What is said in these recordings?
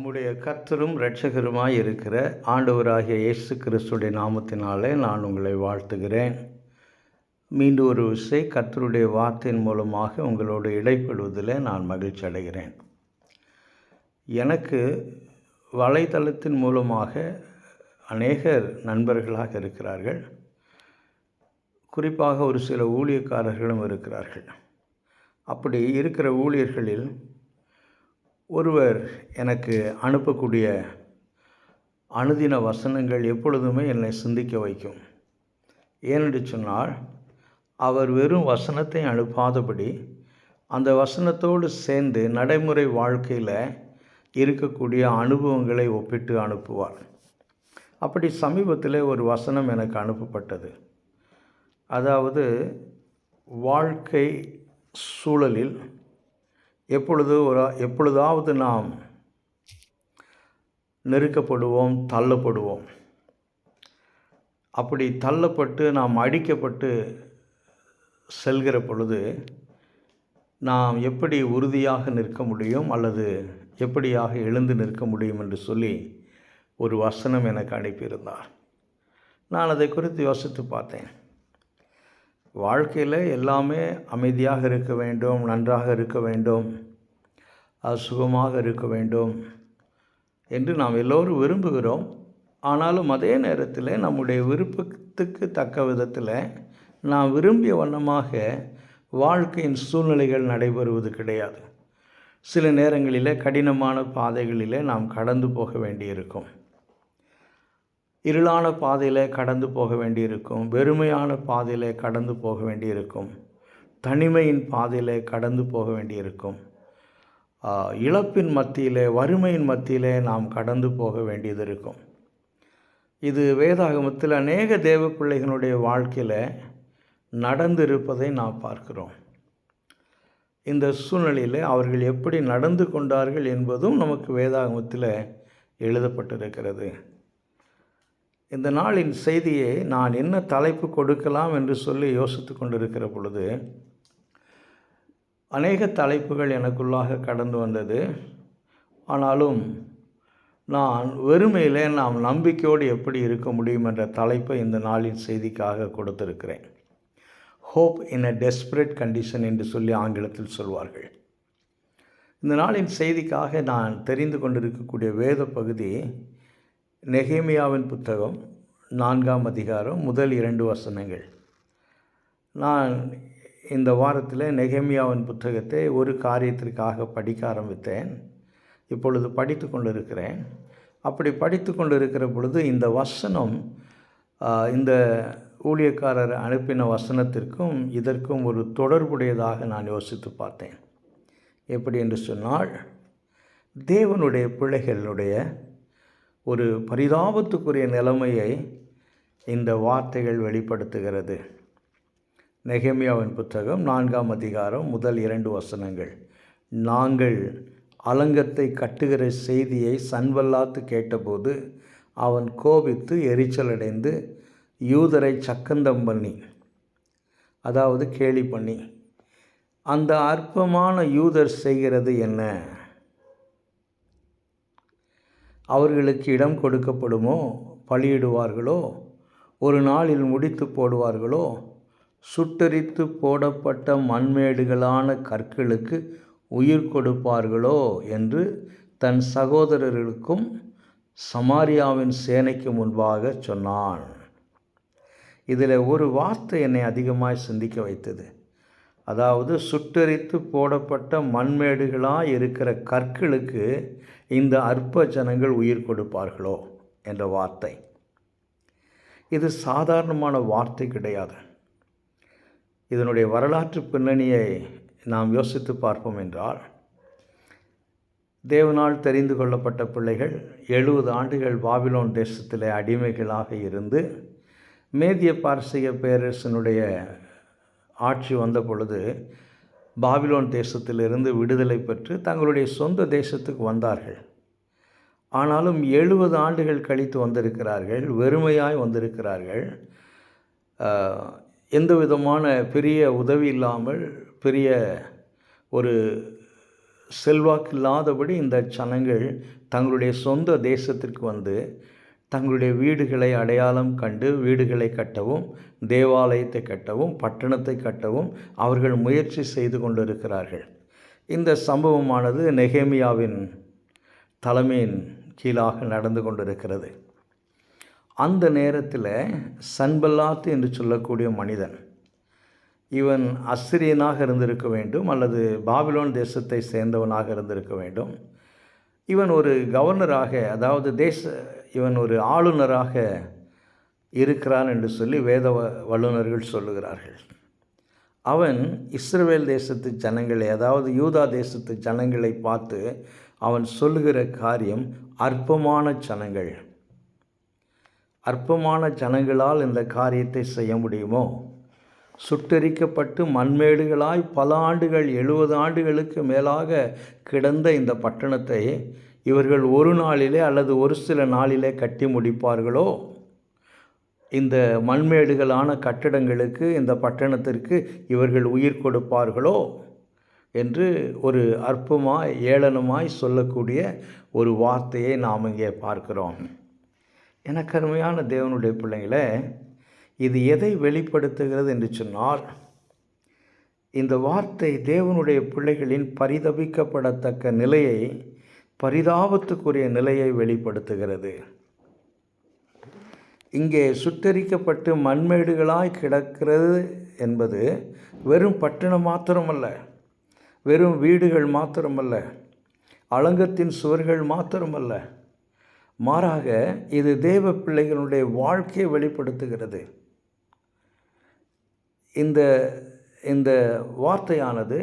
நம்முடைய கர்த்தரும் இரட்சகருமாய் இருக்கிற ஆண்டவராகிய இயேசு கிறிஸ்துடைய நாமத்தினாலே நான் உங்களை வாழ்த்துகிறேன். மீண்டும் ஒரு விசை கர்த்தருடைய வார்த்தையின் மூலமாக உங்களோடு இடைப்படுவதில் நான் மகிழ்ச்சி அடைகிறேன். எனக்கு வலைத்தளத்தின் மூலமாக அநேகர் நண்பர்களாக இருக்கிறார்கள். குறிப்பாக ஒரு சில ஊழியக்காரர்களும் இருக்கிறார்கள். அப்படி இருக்கிற ஊழியர்களில் ஒருவர் எனக்கு அனுப்பக்கூடிய அனுதின வசனங்கள் எப்பொழுதுமே என்னை சிந்திக்க வைக்கும். ஏனென்று சொன்னால், அவர் வெறும் வசனத்தை அனுப்பாதபடி அந்த வசனத்தோடு சேர்ந்து நடைமுறை வாழ்க்கையில் இருக்கக்கூடிய அனுபவங்களை ஒப்பிட்டு அனுப்புவார். அப்படி சமீபத்தில் ஒரு வசனம் எனக்கு அனுப்பப்பட்டது. அதாவது, வாழ்க்கை சூழலில் எப்பொழுதாவது நாம் நெருக்கப்படுவோம், தள்ளப்படுவோம். அப்படி தள்ளப்பட்டு நாம் அடிக்கப்பட்டு செல்கிற பொழுது நாம் எப்படி உறுதியாக நிற்க முடியும் அல்லது எப்படியாக எழுந்து நிற்க முடியும் என்று சொல்லி ஒரு வசனம் எனக்கு அனுப்பியிருந்தார். நான் அதை குறித்து யோசித்து பார்த்தேன். வாழ்க்கையில் எல்லாமே அமைதியாக இருக்க வேண்டும், நன்றாக இருக்க வேண்டும், சுகமாக இருக்க வேண்டும் என்று நாம் எல்லோரும் விரும்புகிறோம். ஆனாலும் அதே நேரத்தில் நம்முடைய விருப்பத்துக்கு தக்க விதத்தில் நாம் விரும்பிய வண்ணமாக வாழ்க்கையின் சூழ்நிலைகள் நடைபெறுவது கிடையாது. சில நேரங்களில் கடினமான பாதைகளில் நாம் கடந்து போக வேண்டியிருக்கும். இருளான பாதையில் கடந்து போக வேண்டியிருக்கும். வெறுமையான பாதையில் கடந்து போக வேண்டியிருக்கும். தனிமையின் பாதையில் கடந்து போக வேண்டியிருக்கும். இழப்பின் மத்தியில், வறுமையின் மத்தியில் நாம் கடந்து போக வேண்டியது இருக்கும். இது வேதாகமத்தில் அநேக தேவ பிள்ளைகளுடைய வாழ்க்கையில் நடந்திருப்பதை நாம் பார்க்கிறோம். இந்த சூழ்நிலையில் அவர்கள் எப்படி நடந்து கொண்டார்கள் என்பதும் நமக்கு வேதாகமத்தில் எழுதப்பட்டிருக்கிறது. இந்த நாளின் செய்தியை நான் என்ன தலைப்பு கொடுக்கலாம் என்று சொல்லி யோசித்து கொண்டிருக்கிற பொழுது அநேக தலைப்புகள் எனக்குள்ளாக கடந்து வந்தது. ஆனாலும் நான் வெறுமையிலே நாம் நம்பிக்கையோடு எப்படி இருக்க முடியும் என்ற தலைப்பை இந்த நாளின் செய்திக்காக கொடுத்திருக்கிறேன். ஹோப் இன் அ டெஸ்பரேட் கண்டிஷன் என்று சொல்லி ஆங்கிலத்தில் சொல்வார்கள். இந்த நாளின் செய்திக்காக நான் தெரிந்து கொண்டிருக்கக்கூடிய வேத பகுதி நெகேமியாவின் புத்தகம் 4ஆம் அதிகாரம் முதல் 2 வசனங்கள். நான் இந்த வாரத்தில் நெகேமியாவின் புத்தகத்தை ஒரு காரியத்திற்காக படிக்க ஆரம்பித்தேன். இப்பொழுது படித்து கொண்டிருக்கிறேன். அப்படி படித்து கொண்டிருக்கிற பொழுது இந்த வசனம், இந்த ஊழியக்காரர் அனுப்பின வசனத்திற்கும் இதற்கும் ஒரு தொடர்புடையதாக நான் யோசித்து பார்த்தேன். எப்படி என்று சொன்னால், தேவனுடைய பிள்ளைகளுடைய ஒரு பரிதாபத்துக்குரிய நிலைமையை இந்த வார்த்தைகள் வெளிப்படுத்துகிறது. நெகேமியாவின் புத்தகம் 4ஆம் அதிகாரம் முதல் 2 வசனங்கள். நாங்கள் அலங்கத்தை கட்டுகிற செய்தியை சன்பல்லாத்து கேட்டபோது அவன் கோபித்து எரிச்சலடைந்து யூதரை சக்கந்தம் பண்ணி, அதாவது கேலி பண்ணி, அந்த அற்பமான யூதர் செய்கிறது என்ன? அவர்களுக்கு இடம் கொடுக்கப்படுமோ? பலியிடுவார்களோ? ஒரு நாளில் முடித்து போடுவார்களோ? சுட்டரித்து போடப்பட்ட மண்மேடுகளான கற்களுக்கு உயிர் கொடுப்பார்களோ என்று தன் சகோதரர்களுக்கும் சமாரியாவின் சேனைக்கு முன்பாக சொன்னான். இதில் ஒரு வார்த்தை என்னை அதிகமாய் சிந்திக்க வைத்தது. அதாவது, சுட்டரித்து போடப்பட்ட மண்மேடுகளாக இருக்கிற கற்களுக்கு இந்த அற்ப ஜனங்கள் உயிர் கொடுப்பார்களோ என்ற வார்த்தை. இது சாதாரணமான வார்த்தை கிடையாது. இதனுடைய வரலாற்று பின்னணியை நாம் யோசித்து பார்ப்போம் என்றால், தேவனால் தெரிந்து கொள்ளப்பட்ட பிள்ளைகள் 70 ஆண்டுகள் பாபிலோன் தேசத்தில் அடிமைகளாக இருந்து மேதிய பார்சிய பேரரசனுடைய ஆட்சி வந்த பொழுது பாபிலோன் தேசத்திலிருந்து விடுதலை பெற்று தங்களுடைய சொந்த தேசத்துக்கு வந்தார்கள். ஆனாலும் 70 ஆண்டுகள் கழித்து வந்திருக்கிறார்கள். வெறுமையாய் வந்திருக்கிறார்கள். எந்த விதமான பெரிய உதவி இல்லாமல், பெரிய ஒரு செல்வாக்கு இல்லாதபடி இந்த ஜனங்கள் தங்களுடைய சொந்த தேசத்திற்கு வந்து தங்களுடைய வீடுகளை அடையாளம் கண்டு வீடுகளை கட்டவும், தேவாலயத்தை கட்டவும், பட்டணத்தை கட்டவும் அவர்கள் முயற்சி செய்து கொண்டிருக்கிறார்கள். இந்த சம்பவமானது நெகேமியாவின் தலைமையின் கீழாக நடந்து கொண்டிருக்கிறது. அந்த நேரத்தில் சன்பல்லாத் என்று சொல்லக்கூடிய மனிதன், இவன் அசிரியனாக இருந்திருக்க வேண்டும் அல்லது பாபிலோன் தேசத்தை சேர்ந்தவனாக இருந்திருக்க வேண்டும். இவன் ஒரு கவர்னராக, அதாவது இவன் ஒரு ஆளுநராக இருக்கிறான் என்று சொல்லி வேத வல்லுநர்கள் சொல்லுகிறார்கள். அவன் இஸ்ரவேல் தேசத்து ஜனங்களை, அதாவது யூதா தேசத்து ஜனங்களை பார்த்து அவன் சொல்லுகிற காரியம், அற்பமான ஜனங்களால் இந்த காரியத்தை செய்ய முடியுமோ? சுட்டெரிக்கப்பட்டு மண்மேடுகளாய் பல ஆண்டுகள், 70 ஆண்டுகளுக்கு மேலாக கிடந்த இந்த பட்டணத்தை இவர்கள் ஒரு நாளிலே அல்லது ஒரு சில நாளிலே கட்டி முடிப்பார்களோ? இந்த மண்மேடுகளான கட்டடங்களுக்கு, இந்த பட்டணத்திற்கு இவர்கள் உயிர் கொடுப்பார்களோ என்று ஒரு அற்பமாய் ஏளனமாய் சொல்லக்கூடிய ஒரு வார்த்தையை நாம் இங்கே பார்க்கிறோம். எனக்கு அருமையான தேவனுடைய பிள்ளைங்களே, இது எதை வெளிப்படுத்துகிறது என்று சொன்னால், இந்த வார்த்தை தேவனுடைய பிள்ளைகளின் பரிதபிக்கப்படத்தக்க நிலையை, பரிதாபத்துக்குரிய நிலையை வெளிப்படுத்துகிறது. இங்கே சுட்டெரிக்கப்பட்டு மண்மேடுகளாய் கிடக்கிறது என்பது வெறும் பட்டணம் மாத்திரமல்ல, வெறும் வீடுகள் மாத்திரமல்ல, அலங்கத்தின் சுவர்கள் மாத்திரமல்ல, மாறாக இது தேவ பிள்ளைகளுடைய வாழ்க்கையை வெளிப்படுத்துகிறது. இந்த வார்த்தையானது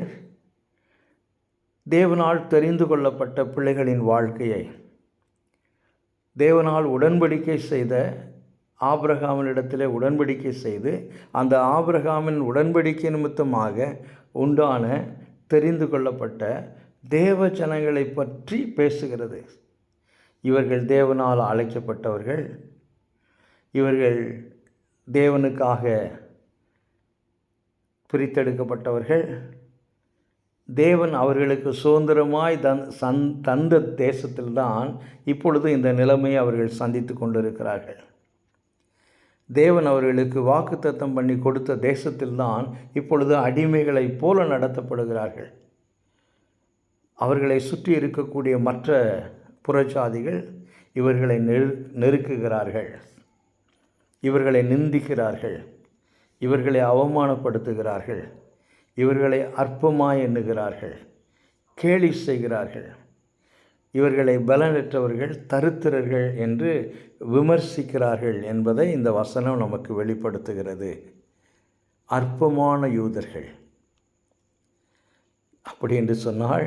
தேவனால் தெரிந்து கொள்ளப்பட்ட பிள்ளைகளின் வாழ்க்கையை, தேவனால் உடன்படிக்கை செய்த ஆபிரகாமினிடத்திலே உடன்படிக்கை செய்து அந்த ஆபிரகாமின் உடன்படிக்கை நிமித்தமாக உண்டான தெரிந்து கொள்ளப்பட்ட தேவ ஜனங்களை பற்றி பேசுகிறது. இவர்கள் தேவனால் அழைக்கப்பட்டவர்கள், இவர்கள் தேவனுக்காக பிரித்தெடுக்கப்பட்டவர்கள், தேவன் அவர்களுக்கு சுதந்திரமாய் தந்த தேசத்தில்தான் இப்பொழுது இந்த நிலைமையை அவர்கள் சந்தித்து கொண்டிருக்கிறார்கள். தேவன் அவர்களுக்கு வாக்குத்தத்தம் பண்ணி கொடுத்த தேசத்தில்தான் இப்பொழுது அடிமைகளைப் போல நடத்தப்படுகிறார்கள். அவர்களை சுற்றி இருக்கக்கூடிய மற்ற புறஜாதிகள் இவர்களை நெருக்குகிறார்கள், இவர்களை நிந்திக்கிறார்கள், இவர்களை அவமானப்படுத்துகிறார்கள், இவர்களை அற்பமாய் எண்ணுகிறார்கள், கேலி செய்கிறார்கள், இவர்களை பலனற்றவர்கள், தரித்திரர்கள் என்று விமர்சிக்கிறார்கள் என்பதை இந்த வசனம் நமக்கு வெளிப்படுத்துகிறது. அற்பமான யூதர்கள். அப்படி என்று சொன்னால்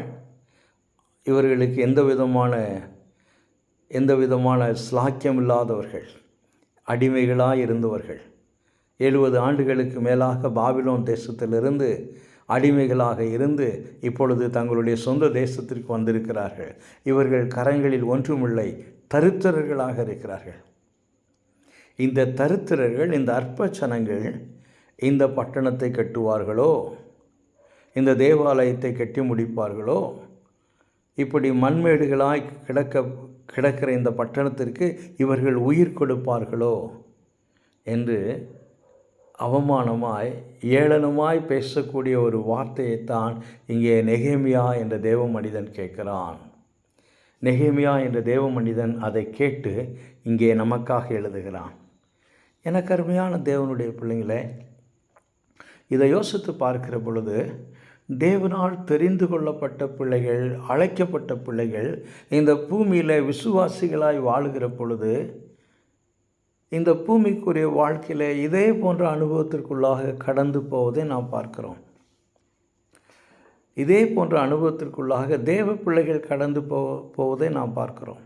இவர்களுக்கு எந்த விதமான ஸ்லாக்கியம் இல்லாதவர்கள், அடிமைகளாக இருந்தவர்கள், 70 ஆண்டுகளுக்கு மேலாக பாபிலோன் தேசத்திலிருந்து அடிமைகளாக இருந்து இப்பொழுது தங்களுடைய சொந்த தேசத்திற்கு வந்திருக்கிறார்கள். இவர்கள் கரங்களில் ஒன்றுமில்லை, தரித்திரர்களாக இருக்கிறார்கள். இந்த தரித்திரர்கள், இந்த அற்ப ஜனங்கள் இந்த பட்டணத்தை கட்டுவார்களோ, இந்த தேவாலயத்தை கட்டி முடிப்பார்களோ, இப்படி மண்மேடுகளாய் கிடக்கிற இந்த பட்டணத்திற்கு இவர்கள் உயிர் கொடுப்பார்களோ என்று அவமானமாய் ஏளனமாய் பேசக்கூடிய ஒரு வார்த்தையைத்தான் இங்கே நெகேமியா என்ற தேவ மனிதன் கேட்கிறான். நெகேமியா என்ற தேவ மனிதன் அதை கேட்டு இங்கே நமக்காக எழுதுகிறான். எனக்கு அருமையான தேவனுடைய பிள்ளைங்களே, இதை யோசித்து பார்க்கிற பொழுது, தேவனால் தெரிந்து கொள்ளப்பட்ட பிள்ளைகள், அழைக்கப்பட்ட பிள்ளைகள் இந்த பூமியில் விசுவாசிகளாய் வாழுகிற பொழுது, இந்த பூமிக்குரிய வாழ்க்கையில் இதே போன்ற அனுபவத்திற்குள்ளாக கடந்து போவதை நாம் பார்க்கிறோம். இதே போன்ற அனுபவத்திற்குள்ளாக தேவ பிள்ளைகள் கடந்து போவதை நாம் பார்க்கிறோம்.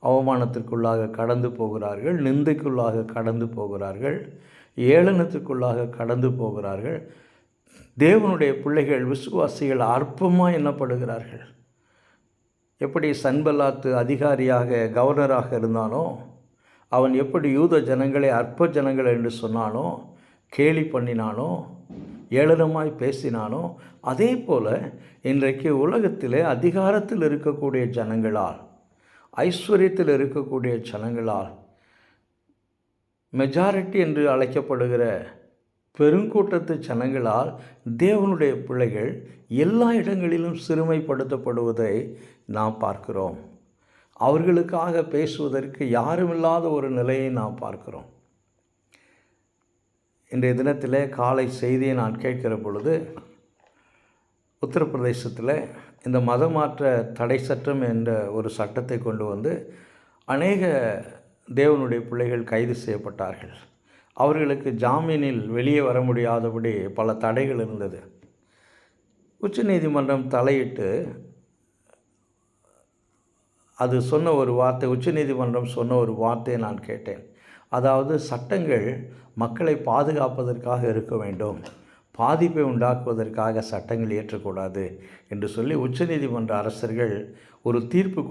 அவமானத்திற்குள்ளாக கடந்து போகிறார்கள், நிந்தைக்குள்ளாக கடந்து போகிறார்கள், ஏளனத்திற்குள்ளாக கடந்து போகிறார்கள். தேவனுடைய பிள்ளைகள், விசுவாசிகள் அற்பமாக எண்ணப்படுகிறார்கள். எப்படி சன்பல்லாத்து அதிகாரியாக, கவர்னராக இருந்தானோ, அவன் எப்படி யூத ஜனங்களை அற்ப ஜனங்கள் என்று சொன்னானோ, கேலி பண்ணினானோ, ஏளனமாய் பேசினானோ, அதே போல் இன்றைக்கு உலகத்திலே அதிகாரத்தில் இருக்கக்கூடிய ஜனங்களால், ஐஸ்வர்யத்தில் இருக்கக்கூடிய ஜனங்களால், மெஜாரிட்டி என்று அழைக்கப்படுகிற பெருங்கூட்டத்து ஜனங்களால் தேவனுடைய பிள்ளைகள் எல்லா இடங்களிலும் சிறுமைப்படுத்தப்படுவதை நாம் பார்க்கிறோம். அவர்களுக்காக பேசுவதற்கு யாருமில்லாத ஒரு நிலையை நாம் பார்க்கிறோம். இன்றைய தினத்தில் காலை செய்தியை நான் கேட்கிற பொழுது, உத்தரப்பிரதேசத்தில் இந்த மதமாற்ற தடை சட்டம் என்ற ஒரு சட்டத்தை கொண்டு வந்து அநேக தேவனுடைய பிள்ளைகள் கைது செய்யப்பட்டார்கள். அவர்களுக்கு ஜாமீனில் வெளியே வர முடியாதபடி பல தடைகள் இருந்தது. உச்சநீதிமன்றம் தலையிட்டு அது சொன்ன ஒரு வார்த்தை, உச்சநீதிமன்றம் சொன்ன ஒரு வார்த்தையை நான் கேட்டேன். அதாவது சட்டங்கள் மக்களை பாதுகாப்பதற்காக இருக்க வேண்டும், பாதிப்பை உண்டாக்குவதற்காக சட்டங்கள் இயற்றக்கூடாது என்று சொல்லி உச்சநீதிமன்ற அரசர்கள் ஒரு தீர்ப்பு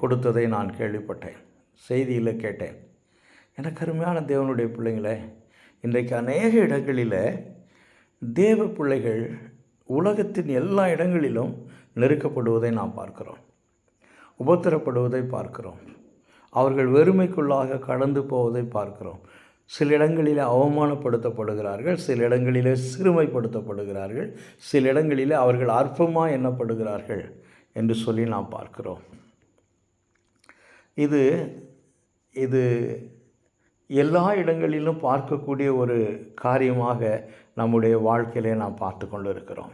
கொடுத்ததை நான் கேள்விப்பட்டேன், செய்தியில் கேட்டேன். எனக்கு அருமையான தேவனுடைய பிள்ளைங்களே, இன்றைக்கு அநேக இடங்களில் தேவ பிள்ளைகள் உலகத்தின் எல்லா இடங்களிலும் நெருக்கப்படுவதை நாம் பார்க்கிறோம், உபத்திரப்படுவதை பார்க்கிறோம், அவர்கள் வெறுமைக்குள்ளாக கடந்து போவதை பார்க்கிறோம். சில இடங்களில் அவமானப்படுத்தப்படுகிறார்கள், சில இடங்களில் சிறுமைப்படுத்தப்படுகிறார்கள், சில இடங்களில் அவர்கள் அற்பமாக எண்ணப்படுகிறார்கள் என்று சொல்லி நாம் பார்க்கிறோம். இது எல்லா இடங்களிலும் பார்க்கக்கூடிய ஒரு காரியமாக நம்முடைய வாழ்க்கையிலே நாம் பார்த்து கொண்டு இருக்கிறோம்.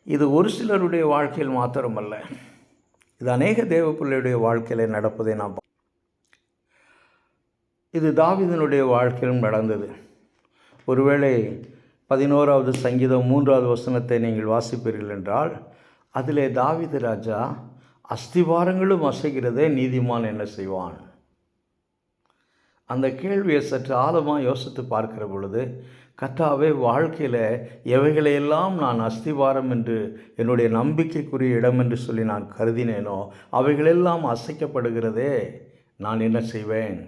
இது ஒரு சிலருடைய வாழ்க்கையில் மாத்திரமல்ல, இது அநேக தேவ பிள்ளையுடைய வாழ்க்கையில் நடப்பதை நாம் இது தாவீதினுடைய வாழ்க்கையிலும் நடந்தது. ஒருவேளை 11வது சங்கீதம் 3வது வசனத்தை நீங்கள் வாசிப்பீர்கள் என்றால், அதிலே தாவீது ராஜா, அஸ்திவாரங்களும் அசைகிறதே, நீதிமான் என்ன செய்வான்? அந்த கேள்வியை சற்று ஆழமாக யோசித்து பார்க்கிற பொழுது, கர்த்தாவே, வாழ்க்கையில் எவைகளையெல்லாம் நான் அஸ்திவாரம் என்று, என்னுடைய நம்பிக்கைக்குரிய இடம் என்று சொல்லி நான் கருதினேனோ அவைகளெல்லாம் அசைக்கப்படுகிறதே, நான் என்ன செய்வேன்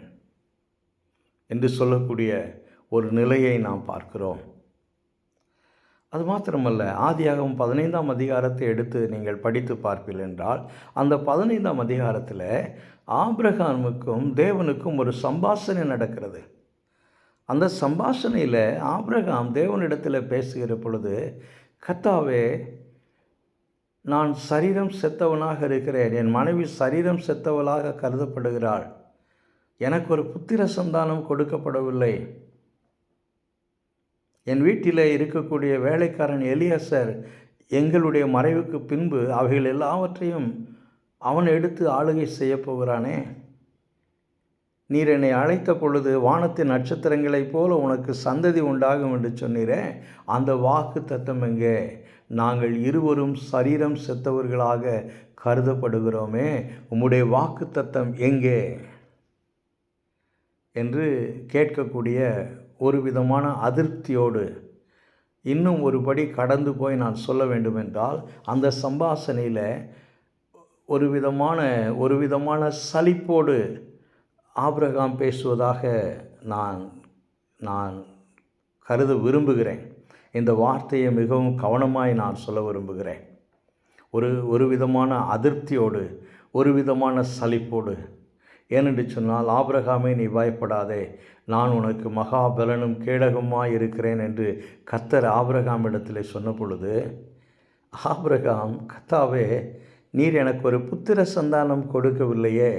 என்று சொல்லக்கூடிய ஒரு நிலையை நாம் பார்க்கிறோம். அது மாத்திரமல்ல, ஆதியாகமம் 15ஆம் அதிகாரத்தை எடுத்து நீங்கள் படித்து பார்ப்பீர்கள் என்றால், அந்த 15ஆம் அதிகாரத்தில் ஆபிரகாமுக்கும் தேவனுக்கும் ஒரு சம்பாஷணை நடக்கிறது. அந்த சம்பாஷணையில் ஆபிரகாம் தேவனிடத்தில் பேசுகிற பொழுது, கர்த்தாவே, நான் சரீரம் செத்தவனாக இருக்கிறேன், என் மனைவி சரீரம் செத்தவளாக கருதப்படுகிறாள், எனக்கு ஒரு புத்திர சந்தானம் கொடுக்கப்படவில்லை, என் வீட்டில் இருக்கக்கூடிய வேலைக்காரன் எலியாசர் எங்களுடைய மறைவுக்கு பின்பு அவைகள் எல்லாவற்றையும் அவன் எடுத்து ஆளுகை செய்ய போகிறானே, நீர் என்னை அழைத்த பொழுது வானத்தின் நட்சத்திரங்களைப் போல உனக்கு சந்ததி உண்டாகும் என்று சொன்னீரே, அந்த வாக்கு தத்தம் எங்கே? நாங்கள் இருவரும் சரீரம் செத்தவர்களாக கருதப்படுகிறோமே, உம்முடைய வாக்கு தத்தம் எங்கே என்று கேட்கக்கூடிய ஒரு விதமான அதிருப்தியோடு, இன்னும் ஒரு படி கடந்து போய் நான் சொல்ல வேண்டுமென்றால், அந்த சம்பாஷணையில் ஒரு விதமான சலிப்போடு ஆபிரகாம் பேசுவதாக நான் கருத விரும்புகிறேன். இந்த வார்த்தையை மிகவும் கவனமாய் நான் சொல்ல விரும்புகிறேன். ஒரு விதமான அதிருப்தியோடு, ஒரு விதமான சலிப்போடு. ஏனென்று சொன்னால், ஆபிரகாமே, நீ பயப்படாதே, நான் உனக்கு மகாபலனும் கேடகமாய் இருக்கிறேன் என்று கர்த்தர் ஆபிரகாமிடத்தில் சொன்ன பொழுது, ஆபிரகாம், கர்த்தாவே, நீர் எனக்கு ஒரு புத்திர சந்தானம் கொடுக்கவில்லையே,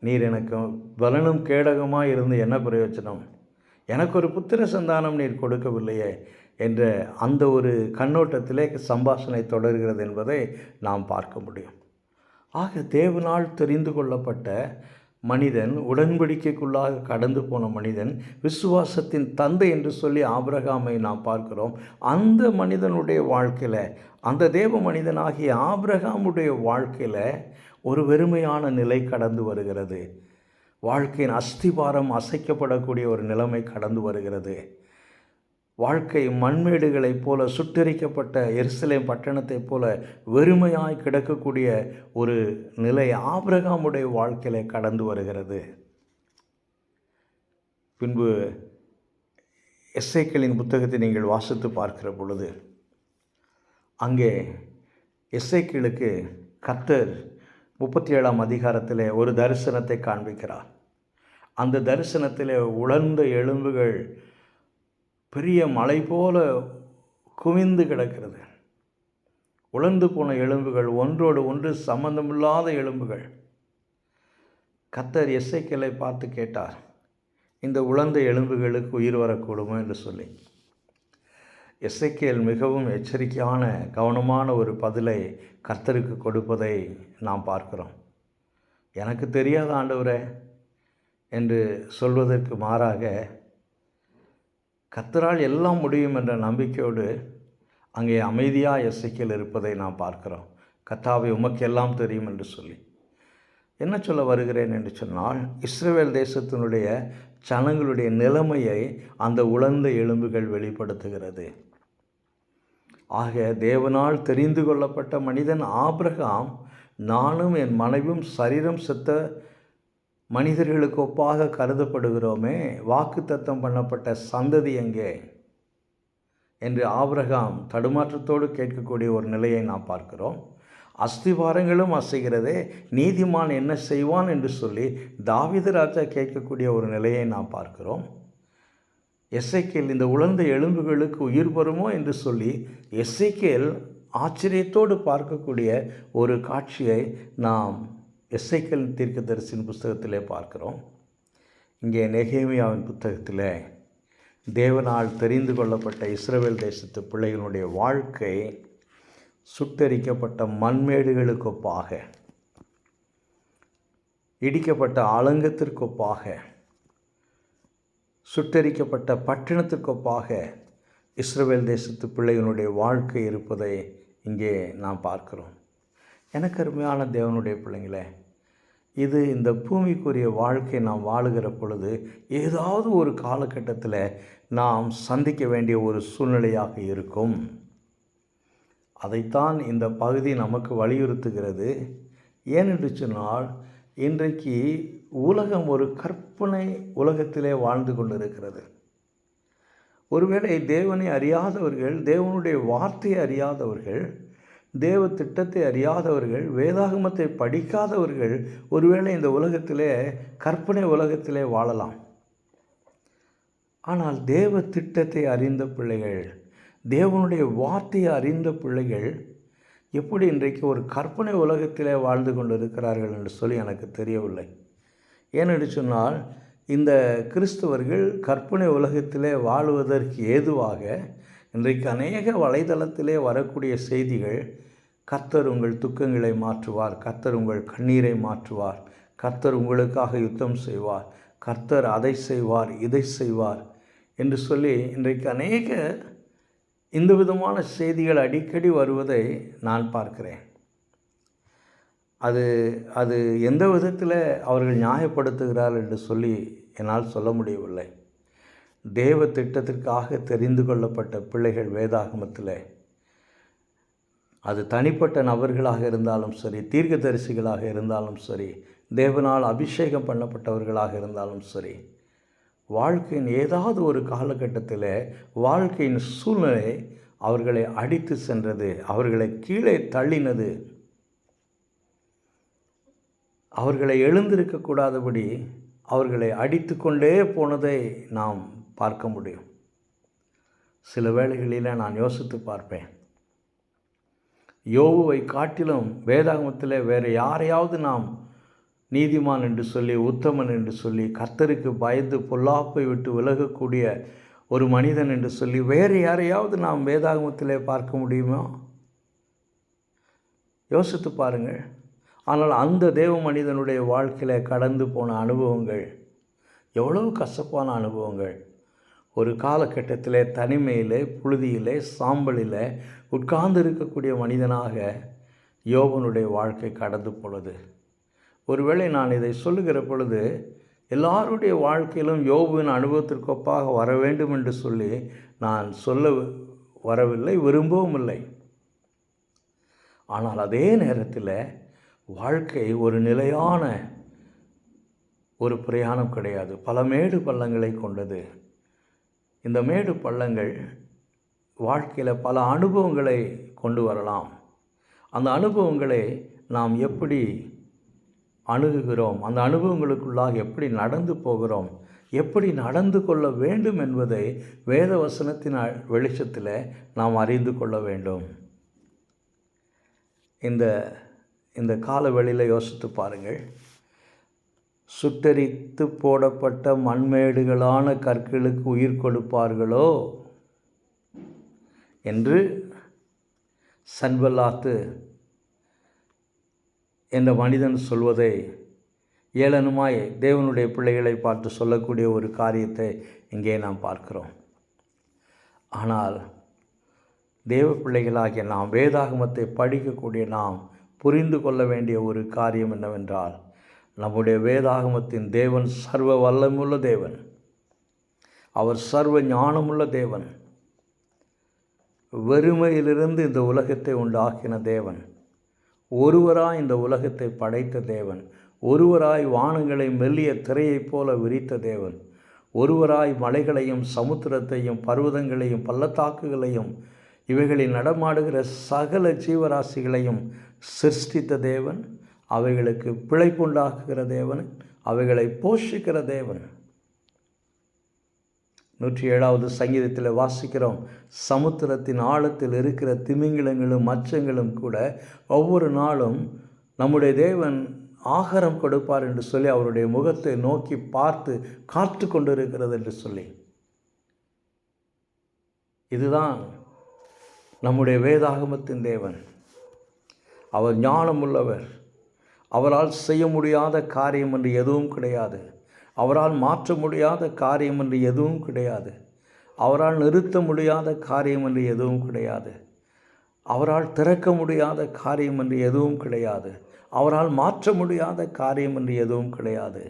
நீர் எனக்கு பலனும் கேடகமாக இருந்து என்ன பிரயோஜனம், எனக்கு ஒரு புத்திர சந்தானம் நீர் கொடுக்கவில்லையே என்ற அந்த ஒரு கண்ணோட்டத்திலே சம்பாஷணை தொடர்கிறது என்பதை நாம் பார்க்க முடியும். ஆக தேவனால் தெரிந்து கொள்ளப்பட்ட மனிதன், உடன்படிக்கைக்குள்ளாக கடந்து போன மனிதன், விசுவாசத்தின் தந்தை என்று சொல்லி ஆபிரகாமை நாம் பார்க்கிறோம். அந்த மனிதனுடைய வாழ்க்கையில், அந்த தேவ மனிதனாகிய ஆபிரகாமுடைய வாழ்க்கையில் ஒரு வெறுமையான நிலை கடந்து வருகிறது. வாழ்க்கையின் அஸ்திபாரம் அசைக்கப்படக்கூடிய ஒரு நிலைமை கடந்து வருகிறது. வாழ்க்கை மண்மேடுகளைப் போல, சுட்டெரிக்கப்பட்ட எருசலேம் பட்டணத்தைப் போல வெறுமையாய் கிடக்கக்கூடிய ஒரு நிலை ஆபிரகாமுடைய வாழ்க்கையில் கடந்து வருகிறது. பின்பு எசேக்கியேலின் புத்தகத்தை நீங்கள் வாசித்து பார்க்கிற பொழுது, அங்கே எசேக்கியேலுக்கு கர்த்தர் 37ஆம் அதிகாரத்திலே ஒரு தரிசனத்தை காண்பிக்கிறார். அந்த தரிசனத்திலே உலர்ந்த எலும்புகள் பெரிய மலை போல குவிந்து கிடக்கிறது. உலர்ந்து போன எலும்புகள், ஒன்றோடு ஒன்று சம்பந்தமில்லாத எலும்புகள். கர்த்தர் எசேக்கியேலை பார்த்து கேட்டார், இந்த உலர்ந்த எலும்புகளுக்கு உயிர் வரக்கூடுமோ என்று சொல்லி. எசேக்கியேல் மிகவும் எச்சரிக்கையான கவனமான ஒரு பதிலை கர்த்தருக்கு கொடுப்பதை நாம் பார்க்கிறோம். எனக்கு தெரியாத ஆண்டவரே என்று சொல்வதற்கு மாறாக கர்த்தரால் எல்லாம் முடியும் என்ற நம்பிக்கையோடு அங்கே அமைதியாக எசேக்கியேல் இருப்பதை நாம் பார்க்கிறோம். கர்த்தாவே, உமக்கு எல்லாம் தெரியும் என்று சொல்லி. என்ன சொல்ல வருகிறேன் என்று சொன்னால், இஸ்ரவேல் தேசத்தினுடைய ஜனங்களுடைய நிலைமையை அந்த உலர்ந்த எலும்புகள் வெளிப்படுத்துகிறது. ஆக தேவனால் தெரிந்து கொள்ளப்பட்ட மனிதன் ஆபிரகாம், நானும் என் மனைவியும் சரீரம் செத்த மனிதர்களுக்கு ஒப்பாக கருதப்படுகிறோமே, வாக்குத்தத்தம் பண்ணப்பட்ட சந்ததி எங்கே என்று ஆபிரகாம் தடுமாற்றத்தோடு கேட்கக்கூடிய ஒரு நிலையை நாம் பார்க்கிறோம். அஸ்திவாரங்களும் அசைகிறதே, நீதிமான் என்ன செய்வான் என்று சொல்லி தாவீது ராஜா கேட்கக்கூடிய ஒரு நிலையை நாம் பார்க்கிறோம். எசேக்கியேல் இந்த உலர்ந்த எலும்புகளுக்கு உயிர் வருமோ என்று சொல்லி எசேக்கியேல் ஆச்சரியத்தோடு பார்க்கக்கூடிய ஒரு காட்சியை நாம் எசேக்கியேல் தீர்க்கதரிசியின் புஸ்தகத்திலே பார்க்கிறோம். இங்கே நெகேமியாவின் புத்தகத்திலே தேவனால் தெரிந்து கொள்ளப்பட்ட இஸ்ரவேல் தேசத்து பிள்ளைகளுடைய வாழ்க்கை சுட்டெரிக்கப்பட்ட மண்மேடுகளுக்கு ஒப்பாக, இடிக்கப்பட்ட அலங்கத்திற்கொப்பாக, சுட்டெரிக்கப்பட்ட பட்டணத்திற்கொப்பாக இஸ்ரவேல் தேசத்து பிள்ளைகளுடைய வாழ்க்கை இருப்பதை இங்கே நாம் பார்க்கிறோம். எனக்கு அருமையான தேவனுடைய பிள்ளைங்களே, இது இந்த பூமிக்குரிய வாழ்க்கை நாம் வாழுகிற பொழுது ஏதாவது ஒரு காலகட்டத்தில் நாம் சந்திக்க வேண்டிய ஒரு சூழ்நிலையாக இருக்கும். அதைத்தான் இந்த பகுதி நமக்கு வலியுறுத்துகிறது. ஏனென்று சொன்னால், இன்றைக்கு உலகம் ஒரு கற்பனை உலகத்திலே வாழ்ந்து கொண்டிருக்கிறது. ஒருவேளை தேவனை அறியாதவர்கள், தேவனுடைய வார்த்தையை அறியாதவர்கள், தேவ திட்டத்தை அறியாதவர்கள், வேதாகமத்தை படிக்காதவர்கள் ஒருவேளை இந்த உலகத்திலே கற்பனை உலகத்திலே வாழலாம். ஆனால் தேவ திட்டத்தை அறிந்த பிள்ளைகள், தேவனுடைய வார்த்தையை அறிந்த பிள்ளைகள் எப்படி இன்றைக்கு ஒரு கற்பனை உலகத்திலே வாழ்ந்து கொண்டு இருக்கிறார்கள் என்று சொல்லி எனக்கு தெரியவில்லை. ஏனென்று சொன்னால், இந்த கிறிஸ்தவர்கள் கற்பனை உலகத்திலே வாழுவதற்கு ஏதுவாக இன்றைக்கு அநேக வலைதளத்திலே வரக்கூடிய செய்திகள், கர்த்தர் உங்கள் துக்கங்களை மாற்றுவார், கர்த்தர் உங்கள் கண்ணீரை மாற்றுவார், கர்த்தர் உங்களுக்காக யுத்தம் செய்வார், கர்த்தர் அதை செய்வார், இதை செய்வார் என்று சொல்லி இன்றைக்கு அநேக இந்த விதமான செய்திகள் அடிக்கடி வருவதை நான் பார்க்கிறேன். அது எந்த விதத்தில் அவர்கள் நியாயப்படுத்துகிறார்கள் என்று சொல்லி என்னால் சொல்ல முடியவில்லை. தேவ திட்டத்திற்காக தெரிந்து கொள்ளப்பட்ட பிள்ளைகள் வேதாகமத்தில், அது தனிப்பட்ட நபர்களாக இருந்தாலும் சரி, தீர்க்கதரிசிகளாக இருந்தாலும் சரி, தேவனால் அபிஷேகம் பண்ணப்பட்டவர்களாக இருந்தாலும் சரி, வாழ்க்கையின் ஏதாவது ஒரு காலகட்டத்தில் வாழ்க்கையின் சூழ்நிலை அவர்களை அடித்து சென்றது, அவர்களை கீழே தள்ளினது, அவர்களை எழுந்திருக்கக்கூடாதபடி அவர்களை அடித்து கொண்டே போனதை நாம் பார்க்க முடியும். சில வேளைகளில் நான் யோசித்து பார்ப்பேன், யோபுவை காட்டிலும் வேதாகமத்தில் வேறு யாரையாவது நாம் நீதிமான் என்று சொல்லி, உத்தமன் என்று சொல்லி, கர்த்தருக்கு பயந்து பொல்லாப்பை விட்டு விலகக்கூடிய ஒரு மனிதன் என்று சொல்லி வேறு யாரையாவது நாம் வேதாகமத்திலே பார்க்க முடியுமா? யோசித்து பாருங்கள். ஆனால் அந்த தேவ மனிதனுடைய வாழ்க்கையில் கடந்து போன அனுபவங்கள் எவ்வளவு கசப்பான அனுபவங்கள். ஒரு காலகட்டத்தில் தனிமையிலே, புழுதியிலே, சாம்பலில் உட்கார்ந்து இருக்கக்கூடிய மனிதனாக யோபனுடைய வாழ்க்கை கடந்து போனது. ஒருவேளை நான் இதை சொல்லுகிற பொழுது எல்லாருடைய வாழ்க்கையிலும் யோபுவின் அனுபவத்திற்கொப்பாக வர வேண்டும் என்று சொல்லி நான் சொல்ல வரவில்லை, விரும்பவும் இல்லை. ஆனால் அதே நேரத்தில் வாழ்க்கை ஒரு நிலையான ஒரு பிரயாணம் கிடையாது. பல மேடு பள்ளங்களை கொண்டது. இந்த மேடு பள்ளங்கள் வாழ்க்கையில் பல அனுபவங்களை கொண்டு வரலாம். அந்த அனுபவங்களை நாம் எப்படி அணுகுகிறோம், அந்த அனுபவங்களுக்குள்ளாக எப்படி நடந்து போகிறோம், எப்படி நடந்து கொள்ள வேண்டும் என்பதை வேத வசனத்தின் வெளிச்சத்தில் நாம் அறிந்து கொள்ள வேண்டும். இந்த காலவெளியில் யோசித்து பாருங்கள். சுட்டெரித்து போடப்பட்ட மண்மேடுகளான கற்களுக்கு உயிர் கொடுப்பார்களோ என்று சன்பல்லாத்து என்ற மனிதன் சொல்வதை ஏளனமாய் தேவனுடைய பிள்ளைகளை பார்த்து சொல்லக்கூடிய ஒரு காரியத்தை இங்கே நாம் பார்க்கிறோம். ஆனால் தேவ பிள்ளைகளாகிய நாம், வேதாகமத்தை படிக்கக்கூடிய நாம் புரிந்து கொள்ள வேண்டிய ஒரு காரியம் என்னவென்றால், நம்முடைய வேதாகமத்தின் தேவன் சர்வ வல்லமுள்ள தேவன், அவர் சர்வ ஞானமுள்ள தேவன், வெறுமையிலிருந்து இந்த உலகத்தை உண்டாக்கின தேவன், ஒருவராய் இந்த உலகத்தை படைத்த தேவன், ஒருவராய் வானங்களை மெல்லிய திரையைப் போல விரித்த தேவன், ஒருவராய் மலைகளையும் சமுத்திரத்தையும் பர்வதங்களையும் பள்ளத்தாக்குகளையும் இவைகளில் நடமாடுகிற சகல ஜீவராசிகளையும் சிருஷ்டித்த தேவன், அவைகளுக்கு பிழைப்புண்டாக்குகிற தேவன், அவைகளை போஷிக்கிற தேவன். 107வது சங்கீதத்தில் வாசிக்கிறோம், சமுத்திரத்தின் ஆழத்தில் இருக்கிற திமிங்கிலங்களும் மச்சங்களும் கூட ஒவ்வொரு நாளும் நம்முடைய தேவன் ஆகாரம் கொடுப்பார் என்று சொல்லி அவருடைய முகத்தை நோக்கி பார்த்து காத்து கொண்டிருக்கிறது என்று சொல்லி. இதுதான் நம்முடைய வேதாகமத்தின் தேவன். அவர் ஞானமுள்ளவர். அவரால் செய்ய முடியாத காரியம் என்று எதுவும் கிடையாது. அவரால் மாற்ற முடியாத காரியம் என்று எதுவும் கிடையாது. அவரால் நிறுத்த முடியாத காரியம் என்று எதுவும் கிடையாது. அவரால் திறக்க முடியாத காரியம் என்று எதுவும் கிடையாது. அவரால் மாற்ற முடியாத காரியம் என்று எதுவும் கிடையாது.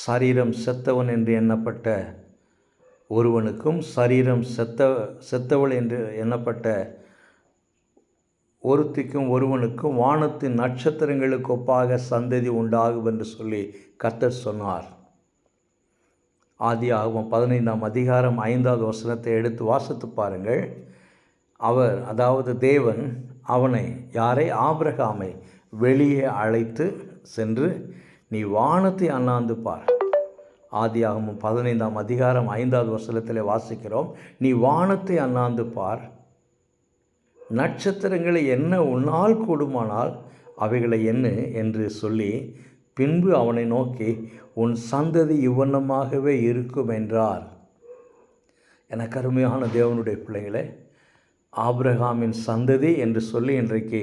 சரீரம் செத்தவன் என்று எண்ணப்பட்ட ஒருவனுக்கும் சரீரம் செத்தவள் என்று எண்ணப்பட்ட ஒருத்திக்கும் ஒருவனுக்கும் வானத்தின் நட்சத்திரங்களுக்கு ஒப்பாக சந்ததி உண்டாகும் என்று சொல்லி கர்த்தர் சொன்னார். ஆதியாகமம் 15ஆம் அதிகாரம் 5வது வசனத்தை எடுத்து வாசித்து பாருங்கள். அவர், அதாவது தேவன், அவனை, யாரை? ஆபிரகாமை வெளியே அழைத்து சென்று, நீ வானத்தை அண்ணாந்து பார். ஆதியாகமம் 15ஆம் அதிகாரம் 5வது வசனத்தில் வாசிக்கிறோம், நீ வானத்தை அண்ணாந்து பார், நட்சத்திரங்களை எண்ண உன்னால் கூடுமானால் அவைகளை எண்ணு என்று சொல்லி, பின்பு அவனை நோக்கி, உன் சந்ததி இவ்வண்ணமாகவே இருக்கும் என்றார். எனக்கு அருமையான தேவனுடைய பிள்ளைகளே, ஆபிரகாமின் சந்ததி என்று சொல்லி இன்றைக்கு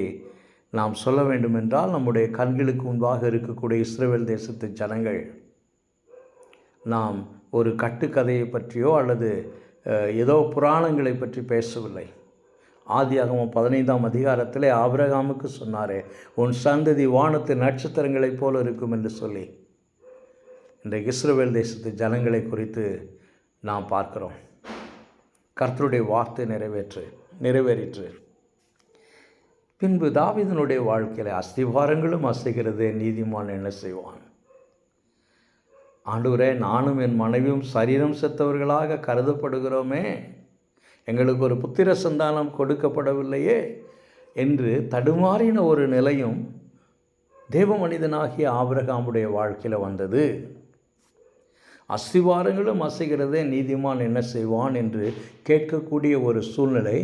நாம் சொல்ல வேண்டுமென்றால், நம்முடைய கண்களுக்கு முன்பாக இருக்கக்கூடிய இஸ்ரவேல் தேசத்து ஜனங்கள். நாம் ஒரு கட்டுக்கதையை பற்றியோ அல்லது ஏதோ புராணங்களை பற்றி பேசவில்லை. ஆதியாகமம் 15ஆம் அதிகாரத்தில் ஆபிரகாமுக்கு சொன்னாரே, உன் சந்ததி வானத்து நட்சத்திரங்களைப் போல இருக்கும் என்று சொல்லி. இன்றைக்கு இஸ்ரவேல் தேசத்து ஜனங்களை குறித்து நாம் பார்க்கிறோம். கர்த்தருடைய வார்த்தை நிறைவேறிற்று. பின்பு தாவீதினுடைய வாழ்க்கையில் அஸ்திவாரங்களும் அசைகிறது, நீதிமான் என்ன செய்வான்? ஆண்டவரே, நானும் என் மனைவியும் சரீரம் செத்தவர்களாக கருதப்படுகிறோமே, எங்களுக்கு ஒரு புத்திர சந்தானம் கொடுக்கப்படவில்லையே என்று தடுமாறின ஒரு நிலையும் தேவ மனிதனாகிய ஆபிரகாமுடைய வாழ்க்கையில் வந்தது. அஸ்திவாரங்களும் அசைகிறதே, நீதிமான் என்ன செய்வான் என்று கேட்கக்கூடிய ஒரு சூழ்நிலை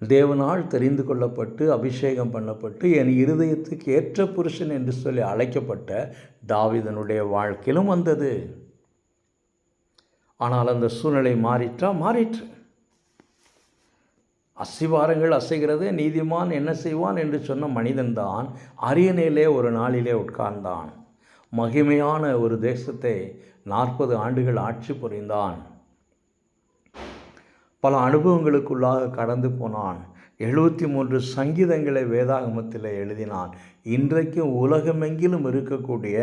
தேவனால் தெரிந்து கொள்ளப்பட்டு அபிஷேகம் பண்ணப்பட்டு என் இருதயத்துக்கு ஏற்ற புருஷன் என்று சொல்லி அழைக்கப்பட்ட தாவீதனுடைய வாழ்க்கையிலும் வந்தது. ஆனால் அந்த சூழ்நிலை மாறிற்று. அஸ்திவாரங்கள் அசைகிறது, நீதிமான் என்ன செய்வான் என்று சொன்ன மனிதன்தான் அரியணையிலே ஒரு நாளிலே உட்கார்ந்தான். மகிமையான ஒரு தேசத்தை 40 ஆண்டுகள் ஆட்சி புரிந்தான். பல அனுபவங்களுக்குள்ளாக கடந்து போனான். 73 சங்கீதங்களை வேதாகமத்தில் எழுதினான். இன்றைக்கும் உலகமெங்கிலும் இருக்கக்கூடிய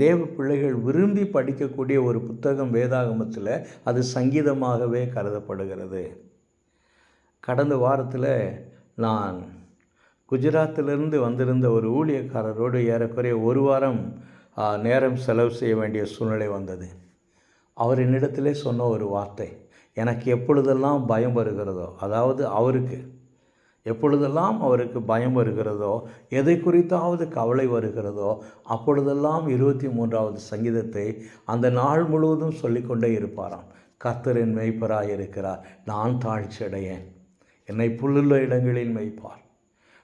தேவ பிள்ளைகள் விரும்பி படிக்கக்கூடிய ஒரு புத்தகம் வேதாகமத்தில், அது சங்கீதமாகவே கருதப்படுகிறது. கடந்த வாரத்தில் நான் குஜராத்திலிருந்து வந்திருந்த ஒரு ஊழியக்காரரோடு ஏறக்குறைய ஒரு வாரம் நேரம் செலவு செய்ய வேண்டிய சூழ்நிலை வந்தது. அவர் என்னிடத்திலே சொன்ன ஒரு வார்த்தை எனக்கு எப்பொழுதெல்லாம் பயம் வருகிறதோ, அதாவது அவருக்கு எப்பொழுதெல்லாம் அவருக்கு பயம் வருகிறதோ, எதை குறித்தாவது கவலை வருகிறதோ, அப்பொழுதெல்லாம் 23வது சங்கீதத்தை அந்த நாள் முழுவதும் சொல்லிக்கொண்டே இருப்பாராம். கர்த்தர் என் மேய்ப்பராய் இருக்கிறார், நான் தாழ்ச்சி அடையேன். என்னை புல்லுள்ள இடங்களில் மேய்ப்பார்.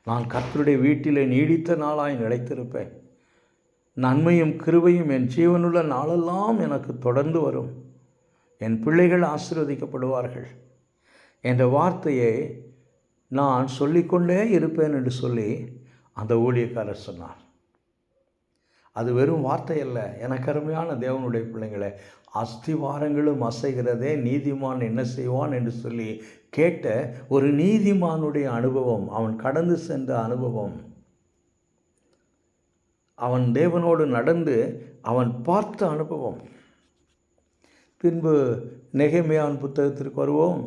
நான் கர்த்தருடைய வீட்டிலே நீடித்த நாளாய் நிலைத்திருப்பேன். நன்மையும் கிருபையும் என் ஜீவனுள்ள நாளெல்லாம் எனக்கு தொடர்ந்து வரும். என் பிள்ளைகள் ஆசீர்வதிக்கப்படுவார்கள் என்ற வார்த்தையை நான் சொல்லிக்கொண்டே இருப்பேன் என்று சொல்லி அந்த ஊழியக்காரர் சொன்னார். அது வெறும் வார்த்தை அல்ல. எனக்கு அருமையான தேவனுடைய பிள்ளைகளே, அஸ்திவாரங்களும் அசைகிறதே, நீதிமான் என்ன செய்வான் என்று சொல்லி கேட்ட ஒரு நீதிமானுடைய அனுபவம், அவன் கடந்து சென்ற அனுபவம், அவன் தேவனோடு நடந்து அவன் பார்த்த அனுபவம். பின்பு நெகேமியாவின் புத்தகத்திற்கு வருவோம்.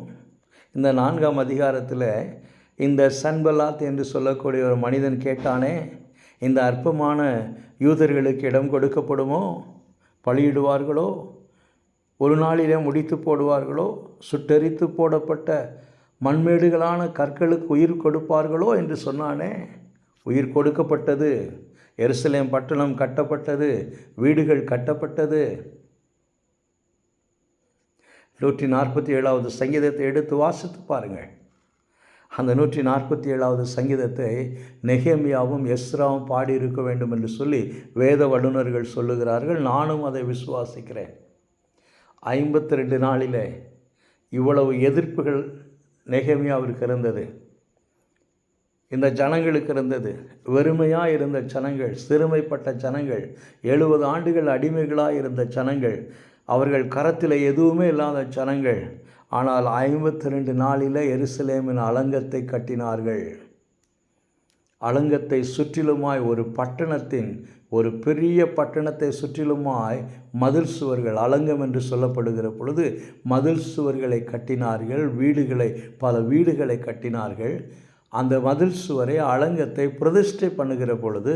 இந்த 4ஆம் அதிகாரத்தில் இந்த சன்பலாத் என்று சொல்லக்கூடிய ஒரு மனிதன் கேட்டானே, இந்த அற்பமான யூதர்களுக்கு இடம் கொடுக்கப்படுமோ? பலியிடுவார்களோ? ஒரு நாளிலே முடித்து போடுவார்களோ? சுட்டெரித்து போடப்பட்ட மண்மேடுகளான கற்களுக்கு உயிர் கொடுப்பார்களோ என்று சொன்னானே. உயிர் கொடுக்கப்பட்டது. எருசலேம் பட்டணம் கட்டப்பட்டது. வீடுகள் கட்டப்பட்டது. 147வது சங்கீதத்தை எடுத்து வாசித்து பாருங்கள். அந்த 147வது சங்கீதத்தை நெகேமியாவும் எஸ்ராவும் பாடியிருக்க வேண்டும் என்று சொல்லி வேத வல்லுநர்கள் சொல்லுகிறார்கள். நானும் அதை விசுவாசிக்கிறேன். 52 நாளிலே இவ்வளவு எதிர்ப்புகள் நெகேமியாவிற்கு இருந்தது, இந்த ஜனங்களுக்கு இருந்தது. வெறுமையாக இருந்த ஜனங்கள், சிறுமைப்பட்ட ஜனங்கள், 70 ஆண்டுகள் அடிமைகளாக இருந்த ஜனங்கள், அவர்கள் கரத்தில் எதுவுமே இல்லாத ஜனங்கள். ஆனால் 52 நாளில் எருசலேமின் அலங்கத்தை கட்டினார்கள். அலங்கத்தை சுற்றிலுமாய் ஒரு பட்டணத்தின், ஒரு பெரிய பட்டணத்தை சுற்றிலுமாய் மதில் சுவர்கள், அலங்கம் என்று சொல்லப்படுகிற பொழுது மதில் சுவர்களை கட்டினார்கள். வீடுகளை, பல வீடுகளை கட்டினார்கள். அந்த மதில் சுவரை, அலங்கத்தை பிரதிஷ்டை பண்ணுகிற பொழுது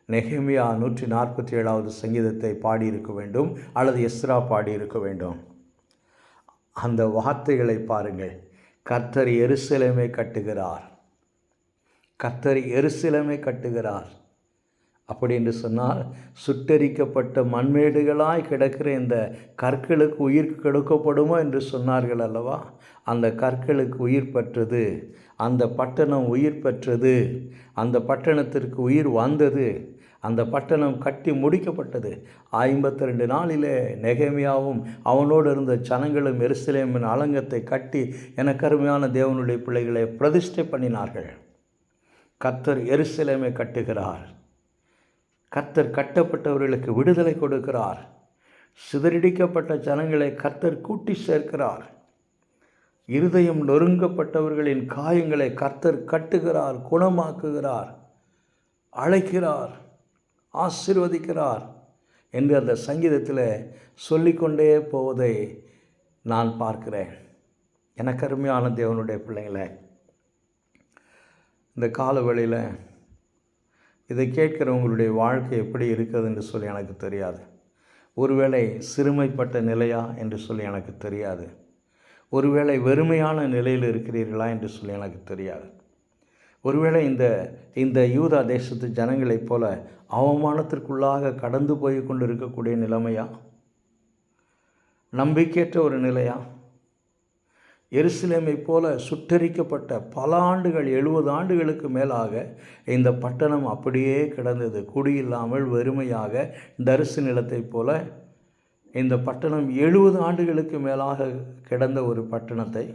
நெகேமியா 147வது சங்கீதத்தை பாடியிருக்க வேண்டும், அல்லது எஸ்ரா பாடியிருக்க வேண்டும். அந்த வார்த்தைகளை பாருங்கள். கர்த்தர் எருசலேமை கட்டுகிறார், கர்த்தர் எருசலேமை கட்டுகிறார். அப்படி என்று சொன்னால், சுட்டெரிக்கப்பட்ட மண்மேடுகளாய் கிடக்கிற இந்த கற்களுக்கு உயிர் கொடுக்கப்படுமோ என்று சொன்னார்கள் அல்லவா? அந்த கற்களுக்கு உயிர் பெற்றது, அந்த பட்டணம் உயிர் பெற்றது, அந்த பட்டணத்திற்கு உயிர் வந்தது, அந்த பட்டணம் கட்டி முடிக்கப்பட்டது. 52 நாளிலே நெகேமியாவும் அவனோடு இருந்த ஜனங்களும் எருசலேமின் அலங்கத்தை கட்டி, எனக்கு அருமையான தேவனுடைய பிள்ளைகளை பிரதிஷ்டை பண்ணினார்கள். கர்த்தர் எருசலேமை கட்டுகிறார். கர்த்தர் கட்டப்பட்டவர்களுக்கு விடுதலை கொடுக்கிறார். சிதறடிக்கப்பட்ட ஜனங்களை கர்த்தர் கூட்டி சேர்க்கிறார். இருதயம் நொறுங்கப்பட்டவர்களின் காயங்களை கர்த்தர் கட்டுகிறார், குணமாக்குகிறார், அழைக்கிறார், ஆசீர்வதிக்கிறார் என்று அந்த சங்கீதத்தில் சொல்லிக்கொண்டே போவதை நான் பார்க்கிறேன். எனக்கு அருமையான தேவனுடைய பிள்ளைங்களே, இந்த காலவெளியில் இதை கேட்கிறவங்களுடைய வாழ்க்கை எப்படி இருக்குது என்று சொல்லி எனக்கு தெரியாது. ஒருவேளை சிறுமைப்பட்ட நிலையா என்று சொல்லி எனக்கு தெரியாது. ஒருவேளை வெறுமையான நிலையில் இருக்கிறீர்களா என்று சொல்லி எனக்கு தெரியாது. ஒருவேளை இந்த யூதா தேசத்து ஜனங்களைப் போல அவமானத்திற்குள்ளாக கடந்து போய் கொண்டு இருக்கக்கூடிய நிலைமையா? நம்பிக்கையற்ற ஒரு நிலையா? எருசலேமை போல சுட்டெரிக்கப்பட்ட பல ஆண்டுகள், 70 ஆண்டுகளுக்கு மேலாக இந்த பட்டணம் அப்படியே கிடந்தது. குடியில்லாமல் வெறுமையாக தரிசு நிலத்தைப் போல இந்த பட்டணம் 70 ஆண்டுகளுக்கு மேலாக கிடந்த ஒரு பட்டணத்தை,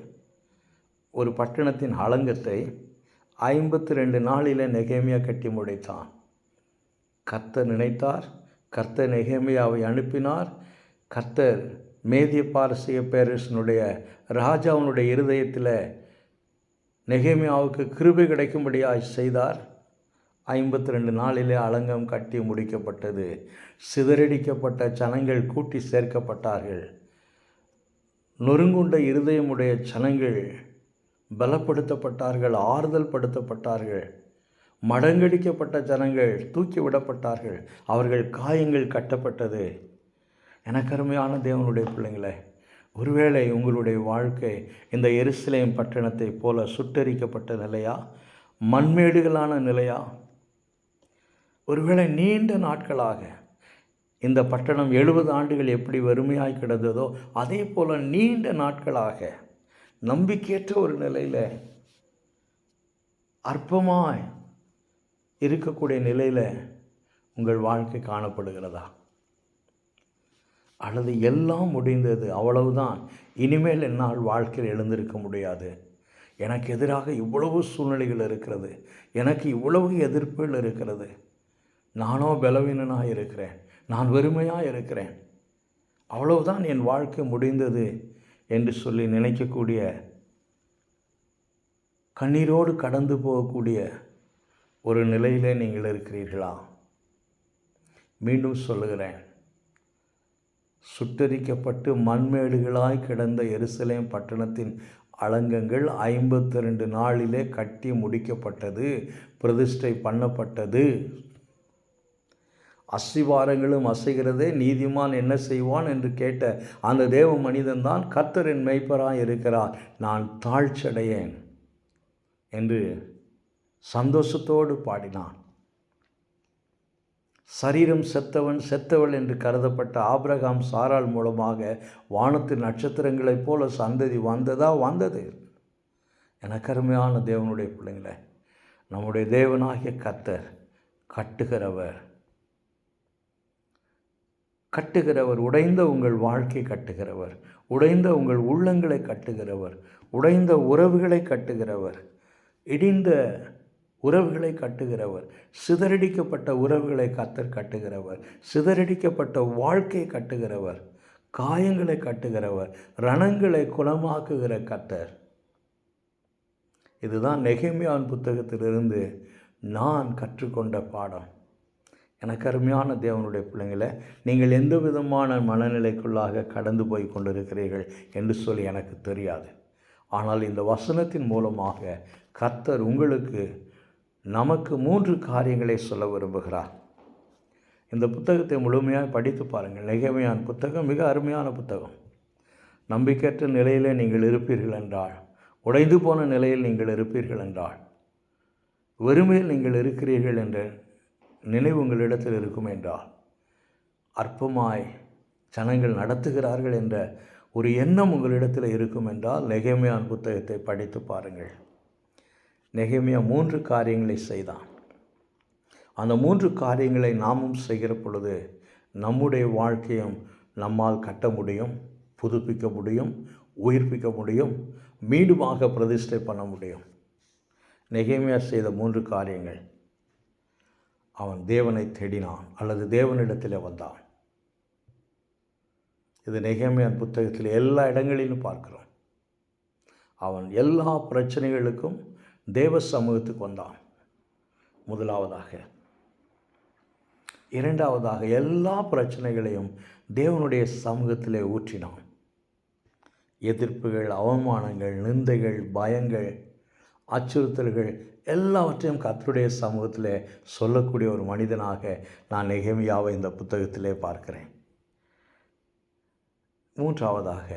ஒரு பட்டணத்தின் அலங்கத்தை 52 நாளில் நெகேமியா கட்டி முடித்தான். கர்த்தர் நினைத்தார், கர்த்தர் நெகேமியாவை அனுப்பினார். கர்த்தர் மேதிய பாரசீக பேரரசனுடைய ராஜாவினுடைய இருதயத்தில் நெகேமியாவுக்கு கிருபை கிடைக்கும்படியாய் செய்தார். 52 நாளிலே அலங்கம் கட்டி முடிக்கப்பட்டது. சிதறடிக்கப்பட்ட ஜனங்கள் கூட்டி சேர்க்கப்பட்டார்கள். நொறுங்குண்ட இருதயமுடைய ஜனங்கள் பலப்படுத்தப்பட்டார்கள், ஆறுதல் படுத்தப்பட்டார்கள். மடங்கடிக்கப்பட்ட ஜனங்கள் தூக்கி விடப்பட்டார்கள். அவர்கள் காயங்கள் கட்டப்பட்டது. எனக்கு அருமையான தேவனுடைய பிள்ளைங்களே, ஒருவேளை உங்களுடைய வாழ்க்கை இந்த எருசலேம் பட்டணத்தைப் போல சுட்டெரிக்கப்பட்ட நிலையா, மண்மேடுகளான நிலையா? ஒருவேளை நீண்ட நாட்களாக இந்த பட்டணம் 70 ஆண்டுகள் எப்படி வறுமையாய் கிடந்ததோ அதே போல் நீண்ட நாட்களாக நம்பிக்கையற்ற ஒரு நிலையில், அற்பமாய் இருக்கக்கூடிய நிலையில் உங்கள் வாழ்க்கை காணப்படுகிறதா? அல்லது எல்லாம் முடிந்தது, அவ்வளவுதான், இனிமேல் என்னால் வாழ்க்கையில் எழுந்திருக்க முடியாது, எனக்கு எதிராக இவ்வளவு சூழ்நிலைகள் இருக்கிறது, எனக்கு இவ்வளவு எதிர்ப்புகள் இருக்கிறது, நானோ பலவீனனாக இருக்கிறேன், நான் வெறுமையாக இருக்கிறேன், அவ்வளவுதான், என் வாழ்க்கை முடிந்தது என்று சொல்லி நினைக்கக்கூடிய, கண்ணீரோடு கடந்து போகக்கூடிய ஒரு நிலையிலே நீங்கள் இருக்கிறீர்களா? மீண்டும் சொல்லுகிறேன், சுட்டரிக்கப்பட்டு மண்மேடுகளாய் கிடந்த எருசலேம் பட்டணத்தின் அலங்கங்கள் 52 நாளிலே கட்டி முடிக்கப்பட்டது, பிரதிஷ்டை பண்ணப்பட்டது. அஸ்திவாரங்களும் அசைகிறதே, நீதிமான் என்ன செய்வான் என்று கேட்ட அந்த தேவ மனிதன்தான் கர்த்தரின் மேய்ப்பராய் இருக்கிறார், நான் தாழ்ச்சடையேன் என்று சந்தோஷத்தோடு பாடினான். சரீரம் செத்தவள் என்று கருதப்பட்ட ஆபிரகாம் சாராள் மூலமாக வானத்து நட்சத்திரங்களைப் போல சந்ததி வந்தது. எனக்கு அருமையான தேவனுடைய பிள்ளைங்களே, நம்முடைய தேவனாகிய கர்த்தர் கட்டுகிறவர், உடைந்த உங்கள் வாழ்க்கை கட்டுகிறவர், உடைந்த உங்கள் உள்ளங்களை கட்டுகிறவர், உடைந்த உறவுகளை கட்டுகிறவர், இடிந்த உறவுகளை கட்டுகிறவர், சிதறடிக்கப்பட்ட உறவுகளை கர்த்தர் கட்டுகிறவர், சிதறடிக்கப்பட்ட வாழ்க்கையை கட்டுகிறவர், காயங்களை கட்டுகிறவர், ரணங்களை குணமாக்குகிற கர்த்தர். இதுதான் நெகேமியாவின் புத்தகத்திலிருந்து நான் கற்றுக்கொண்ட பாடம். எனக்கு அருமையான தேவனுடைய பிள்ளைங்களை, நீங்கள் எந்த விதமான மனநிலைக்குள்ளாக கடந்து போய் கொண்டிருக்கிறீர்கள் என்று சொல்லி எனக்கு தெரியாது. ஆனால் இந்த வசனத்தின் மூலமாக கர்த்தர் உங்களுக்கு, நமக்கு 3 காரியங்களை சொல்ல விரும்புகிறார். இந்த புத்தகத்தை முழுமையாக படித்து பாருங்கள். நெகேமியாவின் புத்தகம் மிக அருமையான புத்தகம். நம்பிக்கையற்ற நிலையிலே நீங்கள் இருப்பீர்கள் என்றால், உடைந்து போன நிலையில் நீங்கள் இருப்பீர்கள் என்றால், வெறுமையில் நீங்கள் இருக்கிறீர்கள் என்ற நினைவு உங்களிடத்தில் இருக்கும் என்றால், அற்பமாய் ஜனங்கள் நடத்துகிறார்கள் என்ற ஒரு எண்ணம் உங்களிடத்தில் இருக்கும் என்றால், நெகேமியாவின் புத்தகத்தை படித்து பாருங்கள். நெகேமியா 3 காரியங்களை செய்தான். அந்த 3 காரியங்களை நாமும் செய்கிற பொழுது நம்முடைய வாழ்க்கையும் நம்மால் கட்ட முடியும், புதுப்பிக்க முடியும், உயிர்ப்பிக்க முடியும், மீண்டுமாக பிரதிஷ்டை பண்ண முடியும். நெகேமியா செய்த 3 காரியங்கள். அவன் தேவனை தேடினான் அல்லது தேவனிடத்தில் வந்தான். இது நெகேமியாவின் புத்தகத்தில் எல்லா இடங்களிலும் பார்க்கிறோம். அவன் எல்லா பிரச்சனைகளுக்கும் தேவ சமூகத்துக்கு வந்தான். முதலாவதாக. இரண்டாவதாக, எல்லா பிரச்சனைகளையும் தேவனுடைய சமூகத்திலே ஊற்றினான். எதிர்ப்புகள், அவமானங்கள், நிந்தைகள், பயங்கள், அச்சுறுத்தல்கள் எல்லாவற்றையும் கர்த்தருடைய சமூகத்திலே சொல்லக்கூடிய ஒரு மனிதனாக நான் நெகேமியாவை இந்த புத்தகத்திலே பார்க்கிறேன். மூன்றாவதாக,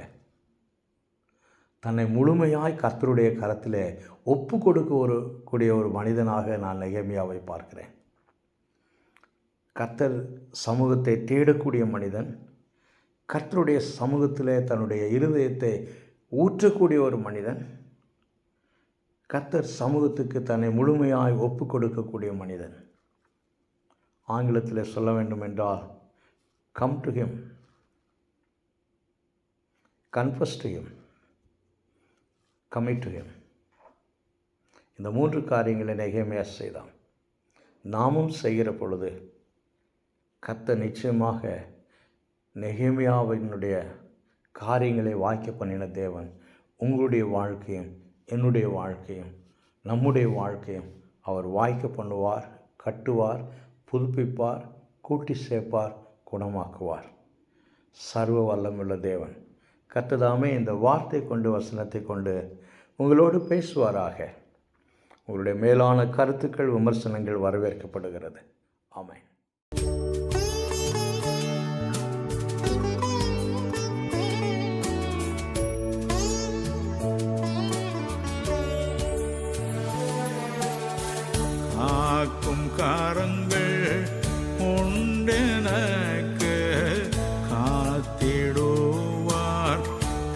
தன்னை முழுமையாய் கர்த்தருடைய கரத்திலே ஒப்பு கொடுக்கக்கூடிய ஒரு மனிதனாக நான் நெகேமியாவை பார்க்கிறேன். கர்த்தர் சமூகத்தை தேடக்கூடிய மனிதன், கர்த்தருடைய சமூகத்திலே தன்னுடைய இருதயத்தை ஊற்றக்கூடிய ஒரு மனிதன், கர்த்தர் சமூகத்துக்கு தன்னை முழுமையாய் ஒப்பு கொடுக்கக்கூடிய மனிதன். ஆங்கிலத்தில் சொல்ல வேண்டும் என்றால், come to him, confuse to him, commit to him. இந்த 3 காரியங்களை நெகேமியா செய்தான். நாமும் செய்கிற பொழுது கர்த்தர் நிச்சயமாக நெகேமியாவினுடைய காரியங்களை வாய்க்க பண்ணின தேவன் உங்களுடைய வாழ்க்கையும் என்னுடைய வாழ்க்கையும் நம்முடைய வாழ்க்கையும் அவர் வாய்க்க பண்ணுவார், கட்டுவார், புதுப்பிப்பார், கூட்டி சேர்ப்பார், குணமாக்குவார். சர்வ வல்லமுள்ள தேவன் கர்த்ததாமே இந்த வார்த்தை கொண்டு, வசனத்தை கொண்டு உங்களோடு பேசுவாராக. உங்களுடைய மேலான கருத்துக்கள், விமர்சனங்கள் வரவேற்கப்படுகிறது. ஆமென்.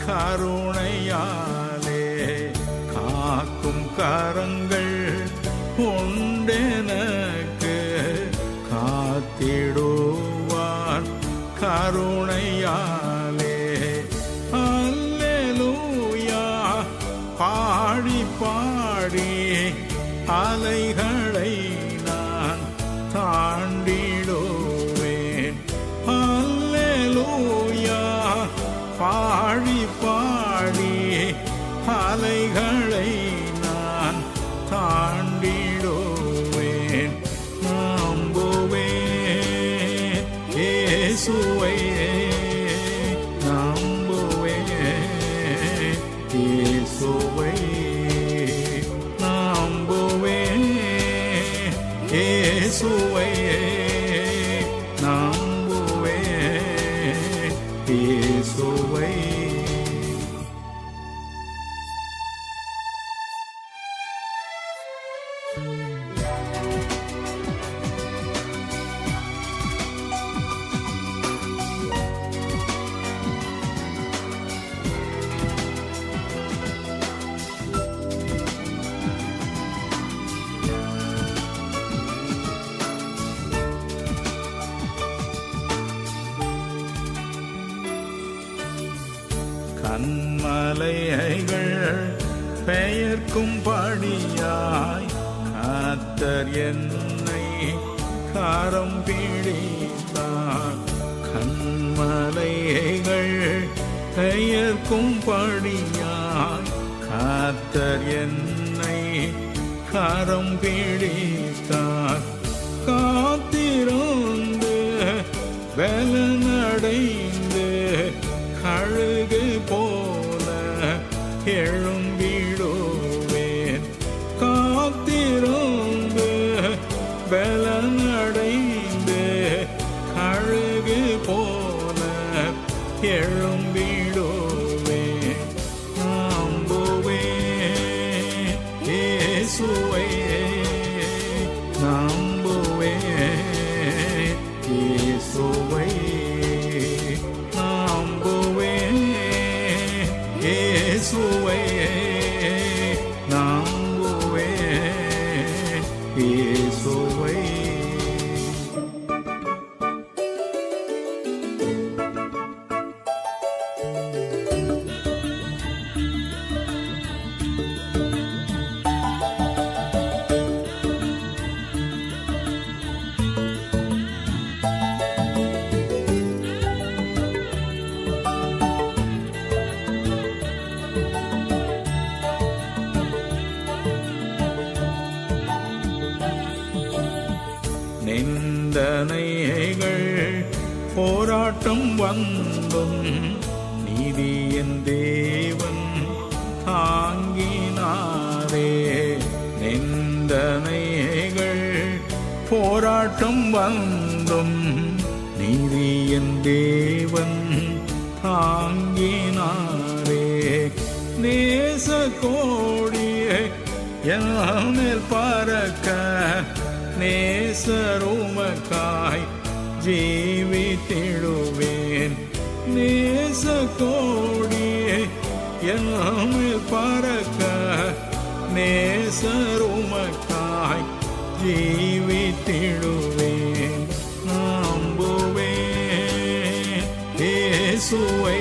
கருணையாலே காக்கும் கரங்கள் உண்டெனக்கு காத்திடுவார் கருணையாலே. அல்லேலூயா பாடி பாடி அலைகளை நான் தாண்டிடுவேன். அல்லேலூயா பாடி பாடி அலைகளை நான் தாண்டிடுவேன். நம்புவேன் இயேசுவை, நம்புவேன் இயேசுவை, நம்புவேன் இயேசுவை, நம்புவேன் இயேசுவை. கண்மலைகள் பெயர்க்கும் படியாய் கர்த்தர் என்னை கரம் பிடித்தார். கண்மலைகள் பெயர்க்கும் படியாய் கர்த்தர் என்னை கரம் பிடித்தார். காத்திருந்து பலனடைந்து கழுகு போல எழும்பிடுவேன். காத்திருந்து பலனடைந்து கழுகு போல எழும்பிடுவேன். நம்புவேன் இயேசுவை, நம்புவேன் இயேசுவை, இயேசுவை, நம்புவேன் இயேசுவை. நிந்தனைகள் போராட்டம் வந்தும் நீதியின் தேவன் தாங்கினாரே. நிந்தனைகள் போராட்டம் வந்தும் நீதியின் தேவன் தாங்கினாரே. நேச கோடியே என்மேல் பறக்க நேசருமக்காய் ஜீவித்திடுவேன். நேச கோடியே என்மேல் பறக்க நேசருமக்காய் ஜீவித்திடுவேன். நம்புவேன் இயேசுவை,